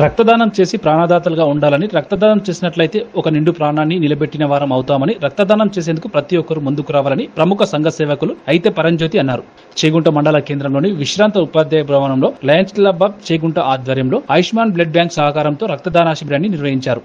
రక్తదానం చేసి ప్రాణదాతలుగా ఉండాలని, రక్తదానం చేసినట్లయితే ఒక నిండు ప్రాణాన్ని నిలబెట్టిన వారం అవుతామని, రక్తదానం చేసేందుకు ప్రతి ఒక్కరూ ముందుకు రావాలని ప్రముఖ సంఘ సేవకులు అయితే పరంజ్యోతి అన్నారు. చేగుంట మండల కేంద్రంలోని విశ్రాంత ఉపాధ్యాయ భవనంలో లయన్స్ క్లబ్ ఆఫ్ చేగుంట ఆధ్వర్యంలో ఆయుష్మాన్ బ్లడ్ బ్యాంక్ సహకారంతో రక్తదాన శిబిరాన్ని నిర్వహించారు.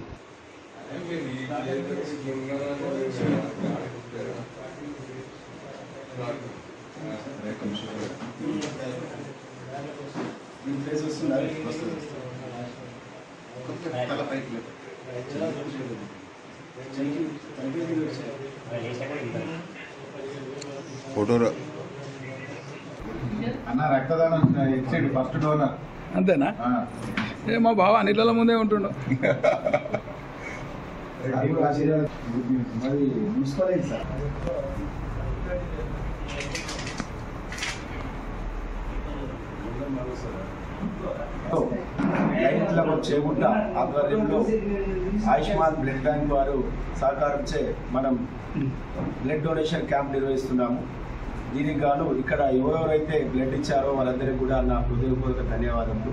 అన్న రక్తదానం ఇచ్చేది ఫస్ట్ డోనర్ అంతేనా? ఏ మా బావ అన్నిట్ల ముందే ఉంటుండు. లయన్స్ క్లబ్ ఆఫ్ చేగుంట ఆధ్వర్యంలో ఆయుష్మాన్ బ్లడ్ బ్యాంక్ వారు సహకారంచే మనం బ్లడ్ డొనేషన్ క్యాంప్ నిర్వహిస్తున్నాము. దీనికి గాను ఇక్కడ ఎవరెవరైతే బ్లడ్ ఇచ్చారో వాళ్ళందరికీ కూడా నా హృదయపూర్వక ధన్యవాదములు.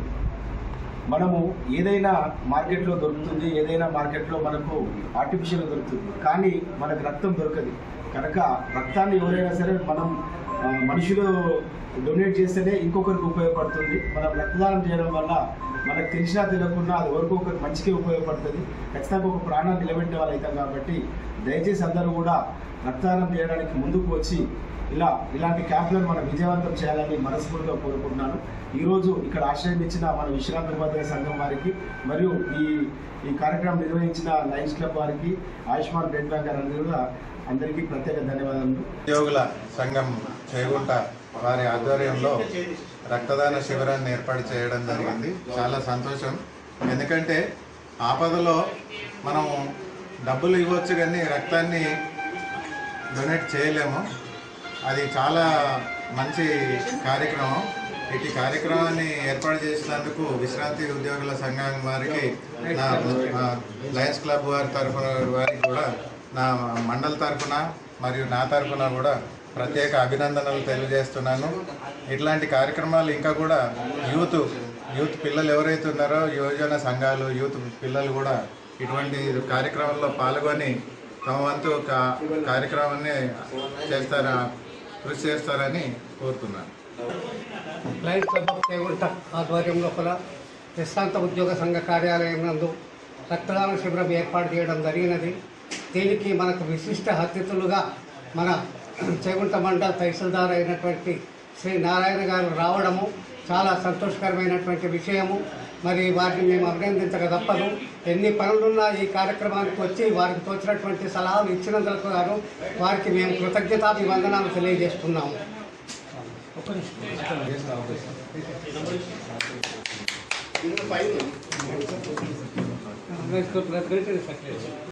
మనము ఏదైనా మార్కెట్లో దొరుకుతుంది, ఏదైనా మార్కెట్లో మనకు ఆర్టిఫిషియల్ దొరుకుతుంది, కానీ మనకు రక్తం దొరకదు. కనుక రక్తాన్ని ఎవరైనా సరే మనం మనుషులు డొనేట్ చేస్తేనే ఇంకొకరికి ఉపయోగపడుతుంది. మనం రక్తదానం చేయడం వల్ల మనకు తెలిసినా తెలియకుండా అది ఎవరికో ఒకరికి మంచిగా ఉపయోగపడుతుంది. ఖచ్చితంగా ఒక ప్రాణాన్ని నిలబెట్టే వాళ్ళు అవుతాం. కాబట్టి దయచేసి అందరూ కూడా రక్తదానం చేయడానికి ముందుకు వచ్చి ఇలాంటి క్యాంపులను మనం విజయవంతం చేయాలని మనస్ఫూర్తిగా కోరుకుంటున్నాను. ఈరోజు ఇక్కడ ఆశ్రయం ఇచ్చిన మన విశ్రాంత ఉపాధ్యాయ సంఘం వారికి, మరియు ఈ కార్యక్రమం నిర్వహించిన లయన్స్ క్లబ్ వారికి, ఆయుష్మాన్ బ్లడ్ బ్యాంక్ అందరికీ ప్రత్యేక ధన్యవాదాలు. ఉద్యోగుల సంఘం చేగుంట వారి ఆధ్వర్యంలో రక్తదాన శిబిరాన్ని ఏర్పాటు చేయడం జరిగింది. చాలా సంతోషం. ఎందుకంటే ఆపదలో మనం డబ్బులు ఇవ్వచ్చు కానీ రక్తాన్ని డొనేట్ చేయలేము. అది చాలా మంచి కార్యక్రమం. ఇటు కార్యక్రమాన్ని ఏర్పాటు చేసినందుకు విశ్రాంతి ఉద్యోగుల సంఘం వారికి, నా లయన్స్ క్లబ్ వారికి కూడా నా మండలి తరఫున మరియు నా తరఫున కూడా ప్రత్యేక అభినందనలు తెలియజేస్తున్నాను. ఇట్లాంటి కార్యక్రమాలు ఇంకా కూడా యూత్ పిల్లలు ఎవరైతే ఉన్నారో యువజన సంఘాలు, యూత్ పిల్లలు కూడా ఇటువంటి కార్యక్రమాల్లో పాల్గొని తమ వంతు కార్యక్రమాన్ని కృషి చేస్తారని కోరుతున్నాను. లయన్స్ క్లబ్ ఆఫ్ చేగుంట ఆధ్వర్యంలో విశ్రాంత ఉద్యోగ సంఘ కార్యాలయం నందు రక్తదాన శిబిరం ఏర్పాటు చేయడం జరిగినది. దీనికి మనకు విశిష్ట అతిథులుగా మన చేగుంట మండల తహసీల్దార్ అయినటువంటి శ్రీ నారాయణ గారు రావడము చాలా సంతోషకరమైనటువంటి విషయము. మరి వారిని మేము అభినందించక తప్పదు. ఎన్ని పనులున్నా ఈ కార్యక్రమానికి వచ్చి వారికి తోచినటువంటి సలహాలు ఇచ్చినందుకు గాను వారికి మేము కృతజ్ఞతాభివందనాలు తెలియజేస్తున్నాము.